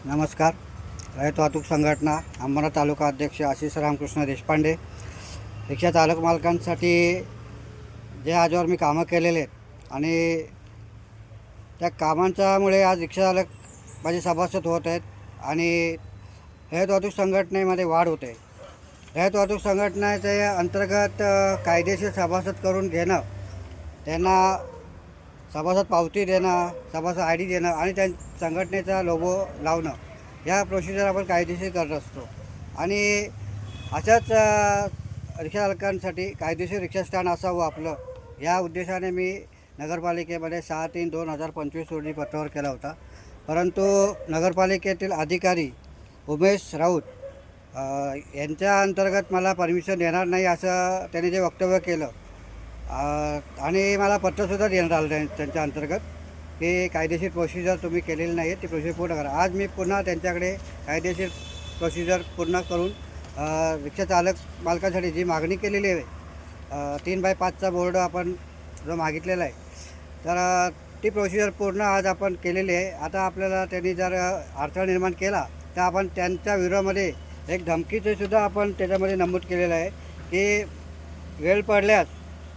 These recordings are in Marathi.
नमस्कार. रयत वाहतूक संघटना अंबरनाथ तालुका अध्यक्ष आशिष रामकृष्ण देशपांडे. रिक्षा चालक मालकांसाठी जे आजवर मी कामं केलेले आहेत आणि त्या कामांच्यामुळे आज रिक्षा चालक माझे सभासद होत आहेत आणि रयत वाहतूक संघटनेमध्ये वाढ होते. रयत वाहतूक संघटनेच्या अंतर्गत कायदेशीर सभासद करून घेणं, त्यांना सभासद पावती देणं, सभासद आय डी देणं आणि त्या संघटनेचा लोगो लावणं, या प्रोसिजर आपण कायदेशीर करत असतो. आणि अशाच रिक्षा चालकांसाठी कायदेशीर रिक्षा स्टँड असावं आपलं, या उद्देशाने मी नगरपालिकेमध्ये 6/3/2025 रोजी पत्रावर केला होता. परंतु नगरपालिकेतील अधिकारी उमेश राऊत यांच्या अंतर्गत मला परमिशन देणार नाही असं त्यांनी जे वक्तव्य केलं आणि मला पत्रसुद्धा देण्यात आलं त्यांच्या अंतर्गत की कायदेशीर प्रोसिजर तुम्ही केलेली नाही आहे, ती प्रोसिजर पूर्ण करा. आज मी पुन्हा त्यांच्याकडे कायदेशीर प्रोसिजर पूर्ण करून रिक्षा चालक मालकांसाठी जी मागणी केलेली आहे 3x5चा बोर्ड आपण जो मागितलेला आहे, तर ती प्रोसिजर पूर्ण आज आपण केलेली आहे. आता आपल्याला त्यांनी जर अडथळा निर्माण केला तर आपण त्यांच्या विरोधामध्ये एक धमकीचे सुद्धा आपण त्याच्यामध्ये नमूद केलेलं आहे की वेळ पडल्यास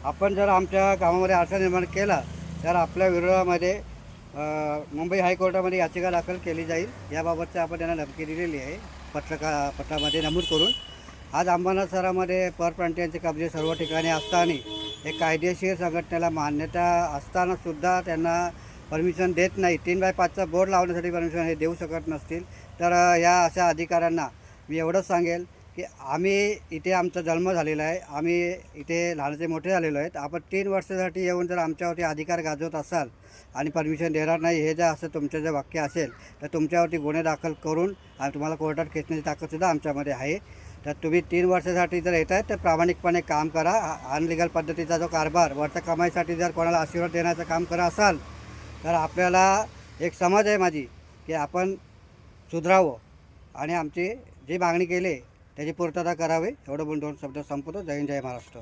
आपण जर आमच्या कामामध्ये अडथळा निर्माण केला तर आपल्या विरोधामध्ये मुंबई हायकोर्टामध्ये याचिका दाखल केली जाईल. याबाबतचं आपण त्यांना धमकी दिलेली आहे पत्रामध्ये नमूद करून. आज अंबरनाथ शहरामध्ये परप्रांतीयांचे कब्जे सर्व ठिकाणी असताना एक कायदेशीर संघटनेला मान्यता असतानासुद्धा त्यांना परमिशन देत नाही. 3x5चा बोर्ड लावण्यासाठी परमिशन हे देऊ शकत नसतील तर या अशा अधिकाऱ्यांना मी एवढंच सांगेल की आम्ही इथे आमचा जन्म झालेला आहे, आम्ही इथे लहानाचे मोठे झालेलो आहेत. आपण 3 वर्षासाठी येऊन जर आमच्यावरती अधिकार गाजवत असाल आणि परमिशन देणार नाही, हे जर असं तुमचं जर वाक्य असेल तर तुमच्यावरती गुन्हे दाखल करून आणि तुम्हाला कोर्टात खेचण्याची ताकदसुद्धा आमच्यामध्ये आहे. तर तुम्ही 3 वर्षासाठी जर येत आहे तर प्रामाणिकपणे काम करा. अनलिगल पद्धतीचा जो कारभार वरच्या कमाईसाठी जर कोणाला आशीर्वाद देण्याचं काम करत असाल तर आपल्याला एक समज आहे माझी की आपण सुधरावं आणि आमची जी मागणी केली त्याची पूर्तता करावी. एवढं बोलून 2 शब्द संपवतो. जय हिंद, जय महाराष्ट्र.